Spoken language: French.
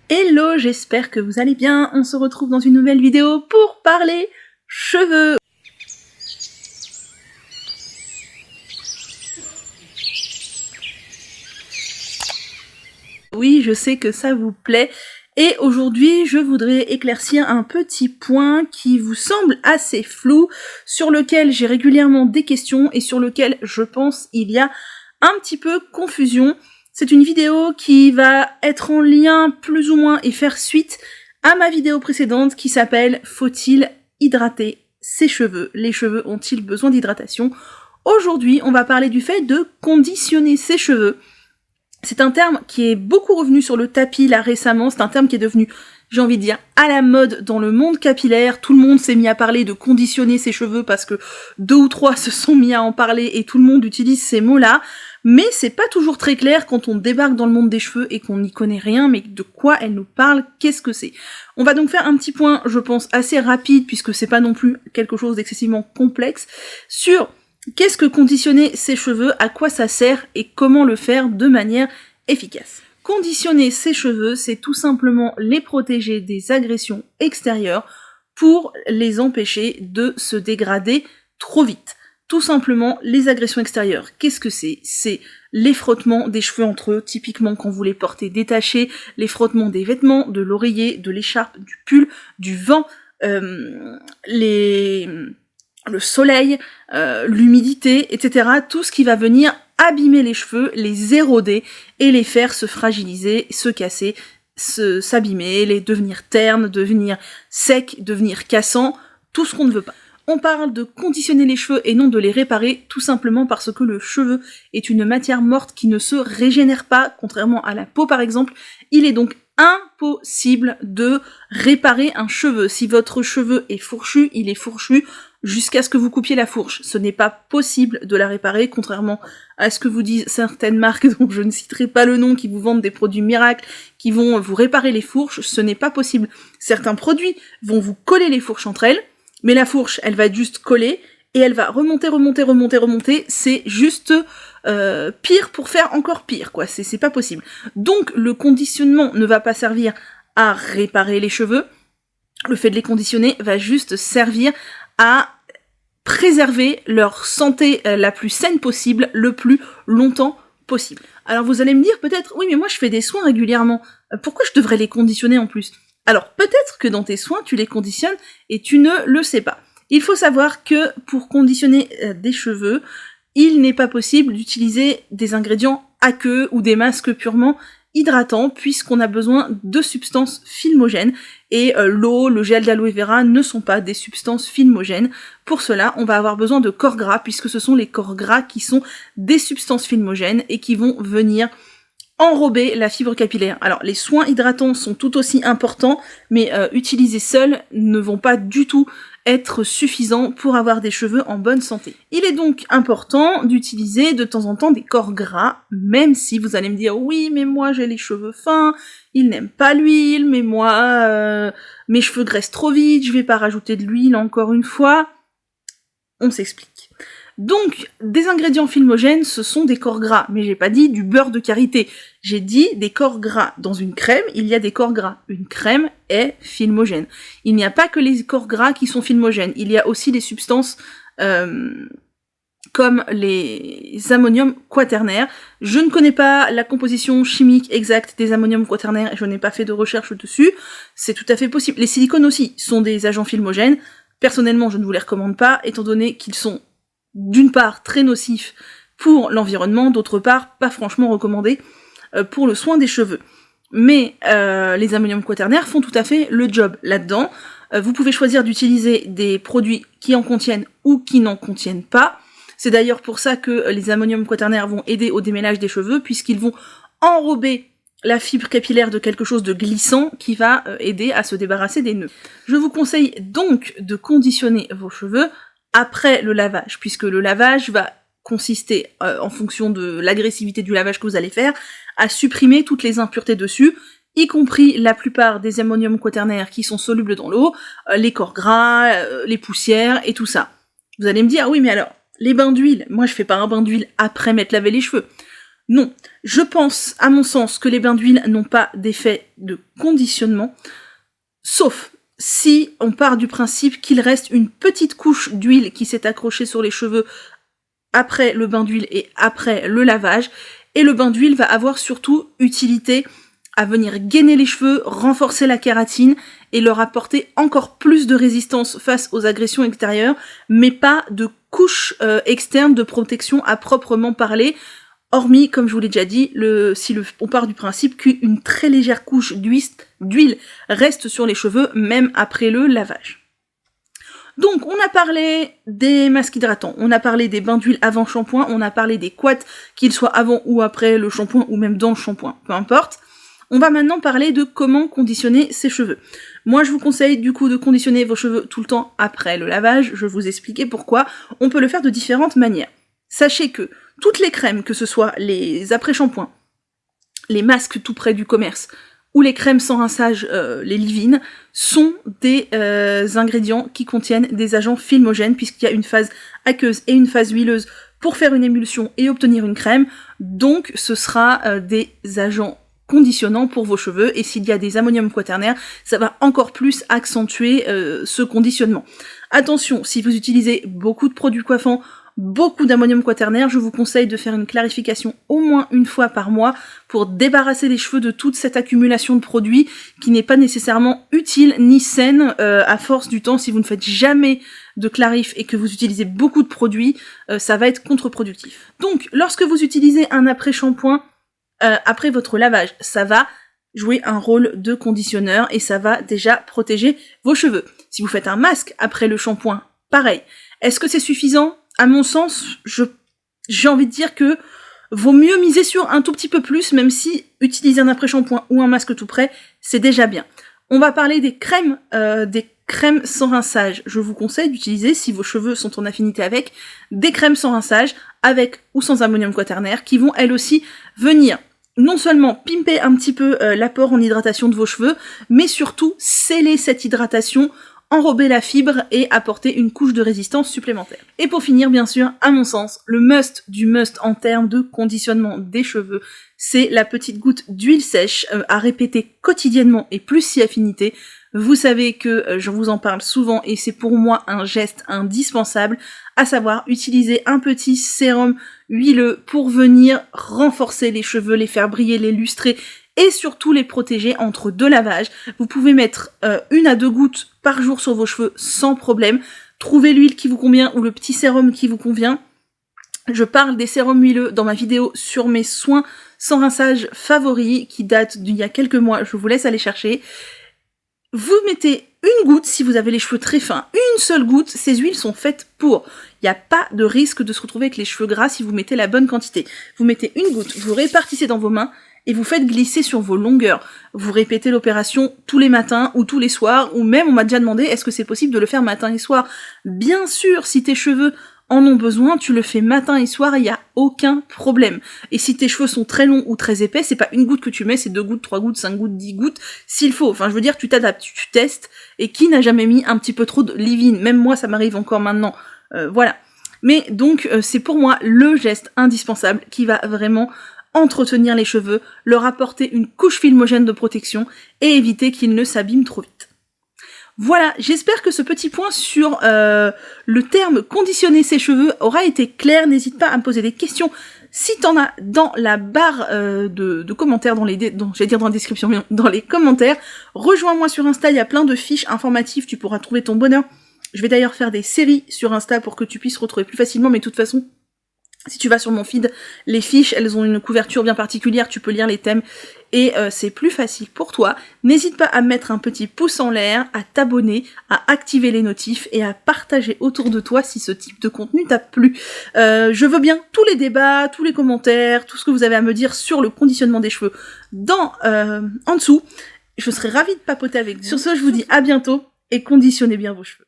Hello, j'espère que vous allez bien. On se retrouve dans une nouvelle vidéo pour parler cheveux. Oui, je sais que ça vous plaît. Et aujourd'hui, je voudrais éclaircir un petit point qui vous semble assez flou, sur lequel j'ai régulièrement des questions et sur lequel je pense il y a un petit peu confusion. C'est une vidéo qui va être en lien plus ou moins et faire suite à ma vidéo précédente qui s'appelle « Faut-il hydrater ses cheveux ? Les cheveux ont-ils besoin d'hydratation ?» Aujourd'hui, on va parler du fait de conditionner ses cheveux. C'est un terme qui est beaucoup revenu sur le tapis là récemment, c'est un terme qui est devenu, j'ai envie de dire, à la mode dans le monde capillaire. Tout le monde s'est mis à parler de conditionner ses cheveux parce que 2 ou 3 se sont mis à en parler et tout le monde utilise ces mots-là. Mais c'est pas toujours très clair quand on débarque dans le monde des cheveux et qu'on n'y connaît rien, mais de quoi elle nous parle, qu'est-ce que c'est. On va donc faire un petit point, je pense, assez rapide, puisque c'est pas non plus quelque chose d'excessivement complexe, sur qu'est-ce que conditionner ses cheveux, à quoi ça sert et comment le faire de manière efficace. Conditionner ses cheveux, c'est tout simplement les protéger des agressions extérieures pour les empêcher de se dégrader trop vite. Tout simplement, les agressions extérieures, qu'est-ce que c'est ? C'est les frottements des cheveux entre eux, typiquement quand vous les portez détachés, les frottements des vêtements, de l'oreiller, de l'écharpe, du pull, du vent, le soleil, l'humidité, etc. Tout ce qui va venir abîmer les cheveux, les éroder et les faire se fragiliser, se casser, s'abîmer, les devenir ternes, devenir secs, devenir cassants, tout ce qu'on ne veut pas. On parle de conditionner les cheveux et non de les réparer, tout simplement parce que le cheveu est une matière morte qui ne se régénère pas, contrairement à la peau par exemple. Il est donc impossible de réparer un cheveu. Si votre cheveu est fourchu, il est fourchu jusqu'à ce que vous coupiez la fourche. Ce n'est pas possible de la réparer, contrairement à ce que vous disent certaines marques dont je ne citerai pas le nom, qui vous vendent des produits miracles, qui vont vous réparer les fourches. Ce n'est pas possible. Certains produits vont vous coller les fourches entre elles, mais la fourche, elle va juste coller, et elle va remonter, c'est juste pire pour faire encore pire, quoi, c'est pas possible. Donc le conditionnement ne va pas servir à réparer les cheveux, le fait de les conditionner va juste servir à préserver leur santé la plus saine possible, le plus longtemps possible. Alors vous allez me dire peut-être, oui mais moi je fais des soins régulièrement, pourquoi je devrais les conditionner en plus ? Alors peut-être que dans tes soins tu les conditionnes et tu ne le sais pas. Il faut savoir que pour conditionner des cheveux, il n'est pas possible d'utiliser des ingrédients aqueux ou des masques purement hydratants, puisqu'on a besoin de substances filmogènes, et l'eau, le gel d'aloe vera ne sont pas des substances filmogènes. Pour cela, on va avoir besoin de corps gras, puisque ce sont les corps gras qui sont des substances filmogènes et qui vont venir enrober la fibre capillaire. Alors les soins hydratants sont tout aussi importants, mais utilisés seuls ne vont pas du tout être suffisants pour avoir des cheveux en bonne santé. Il est donc important d'utiliser de temps en temps des corps gras, même si vous allez me dire « Oui, mais moi j'ai les cheveux fins, ils n'aiment pas l'huile, mais moi, mes cheveux graissent trop vite, je vais pas rajouter de l'huile encore une fois. » On s'explique. Donc, des ingrédients filmogènes, ce sont des corps gras, mais j'ai pas dit du beurre de karité, j'ai dit des corps gras. Dans une crème, il y a des corps gras. Une crème est filmogène. Il n'y a pas que les corps gras qui sont filmogènes, il y a aussi des substances comme les ammoniums quaternaires. Je ne connais pas la composition chimique exacte des ammoniums quaternaires, et je n'ai pas fait de recherche dessus, c'est tout à fait possible. Les silicones aussi sont des agents filmogènes. Personnellement, je ne vous les recommande pas, étant donné qu'ils sont d'une part très nocifs pour l'environnement, d'autre part pas franchement recommandés pour le soin des cheveux. Mais les ammoniums quaternaires font tout à fait le job là-dedans. Vous pouvez choisir d'utiliser des produits qui en contiennent ou qui n'en contiennent pas. C'est d'ailleurs pour ça que les ammoniums quaternaires vont aider au démêlage des cheveux, puisqu'ils vont enrober la fibre capillaire de quelque chose de glissant qui va aider à se débarrasser des nœuds. Je vous conseille donc de conditionner vos cheveux après le lavage, puisque le lavage va consister, en fonction de l'agressivité du lavage que vous allez faire, à supprimer toutes les impuretés dessus, y compris la plupart des ammoniums quaternaires qui sont solubles dans l'eau, les corps gras, les poussières et tout ça. Vous allez me dire, ah oui mais alors, les bains d'huile, moi je fais pas un bain d'huile après m'être lavé les cheveux. Non, je pense, à mon sens, que les bains d'huile n'ont pas d'effet de conditionnement, sauf si on part du principe qu'il reste une petite couche d'huile qui s'est accrochée sur les cheveux après le bain d'huile et après le lavage, et le bain d'huile va avoir surtout utilité à venir gainer les cheveux, renforcer la kératine et leur apporter encore plus de résistance face aux agressions extérieures, mais pas de couche externe de protection à proprement parler, hormis, comme je vous l'ai déjà dit, on part du principe qu'une très légère couche d'huile reste sur les cheveux, même après le lavage. Donc, on a parlé des masques hydratants, on a parlé des bains d'huile avant shampoing, on a parlé des couattes, qu'ils soient avant ou après le shampoing, ou même dans le shampoing, peu importe. On va maintenant parler de comment conditionner ses cheveux. Moi, je vous conseille du coup de conditionner vos cheveux tout le temps après le lavage, je vais vous expliquer pourquoi. On peut le faire de différentes manières. Sachez que toutes les crèmes, que ce soit les après-shampoings, les masques tout près du commerce, ou les crèmes sans rinçage, les leave-in, sont des ingrédients qui contiennent des agents filmogènes, puisqu'il y a une phase aqueuse et une phase huileuse pour faire une émulsion et obtenir une crème, donc ce sera des agents conditionnants pour vos cheveux, et s'il y a des ammonium quaternaire, ça va encore plus accentuer ce conditionnement. Attention, si vous utilisez beaucoup de produits coiffants, beaucoup d'ammonium quaternaire, je vous conseille de faire une clarification au moins une fois par mois pour débarrasser les cheveux de toute cette accumulation de produits qui n'est pas nécessairement utile ni saine à force du temps. Si vous ne faites jamais de clarif et que vous utilisez beaucoup de produits, ça va être contre-productif. Donc, lorsque vous utilisez un après-shampoing, après votre lavage, ça va jouer un rôle de conditionneur et ça va déjà protéger vos cheveux. Si vous faites un masque après le shampoing, pareil. Est-ce que c'est suffisant ? À mon sens, j'ai envie de dire que vaut mieux miser sur un tout petit peu plus, même si utiliser un après-shampoing ou un masque tout prêt, c'est déjà bien. On va parler des crèmes sans rinçage. Je vous conseille d'utiliser, si vos cheveux sont en affinité avec, des crèmes sans rinçage, avec ou sans ammonium quaternaire, qui vont elles aussi venir non seulement pimper un petit peu l'apport en hydratation de vos cheveux, mais surtout sceller cette hydratation, enrober la fibre et apporter une couche de résistance supplémentaire. Et pour finir, bien sûr, à mon sens, le must du must en termes de conditionnement des cheveux, c'est la petite goutte d'huile sèche à répéter quotidiennement et plus si affinité. Vous savez que je vous en parle souvent et c'est pour moi un geste indispensable, à savoir utiliser un petit sérum huileux pour venir renforcer les cheveux, les faire briller, les lustrer et surtout les protéger entre deux lavages. Vous pouvez mettre 1 à 2 gouttes par jour sur vos cheveux sans problème. Trouvez l'huile qui vous convient ou le petit sérum qui vous convient. Je parle des sérums huileux dans ma vidéo sur mes soins sans rinçage favoris qui datent d'il y a quelques mois. Je vous laisse aller chercher. Vous mettez une goutte si vous avez les cheveux très fins, une seule goutte, ces huiles sont faites pour. Il n'y a pas de risque de se retrouver avec les cheveux gras si vous mettez la bonne quantité. Vous mettez une goutte, vous répartissez dans vos mains et vous faites glisser sur vos longueurs. Vous répétez l'opération tous les matins ou tous les soirs, ou même on m'a déjà demandé est-ce que c'est possible de le faire matin et soir. Bien sûr, si tes cheveux en ont besoin, tu le fais matin et soir, il n'y a aucun problème. Et si tes cheveux sont très longs ou très épais, c'est pas une goutte que tu mets, c'est 2 gouttes, 3 gouttes, 5 gouttes, 10 gouttes, s'il faut. Enfin, je veux dire, tu t'adaptes, tu testes, et qui n'a jamais mis un petit peu trop de leave-in ? Même moi, ça m'arrive encore maintenant. Voilà. Mais donc, c'est pour moi le geste indispensable qui va vraiment entretenir les cheveux, leur apporter une couche filmogène de protection et éviter qu'ils ne s'abîment trop vite. Voilà, j'espère que ce petit point sur le terme conditionner ses cheveux aura été clair. N'hésite pas à me poser des questions si t'en as dans la barre de commentaires, j'allais dire dans la description, mais dans les commentaires. Rejoins-moi sur Insta, il y a plein de fiches informatives, tu pourras trouver ton bonheur. Je vais d'ailleurs faire des séries sur Insta pour que tu puisses retrouver plus facilement, mais de toute façon, si tu vas sur mon feed, les fiches, elles ont une couverture bien particulière, tu peux lire les thèmes, et c'est plus facile pour toi. N'hésite pas à mettre un petit pouce en l'air, à t'abonner, à activer les notifs, et à partager autour de toi si ce type de contenu t'a plu. Je veux bien tous les débats, tous les commentaires, tout ce que vous avez à me dire sur le conditionnement des cheveux en dessous. Je serais ravie de papoter avec vous. Sur ce, je vous dis à bientôt, et conditionnez bien vos cheveux.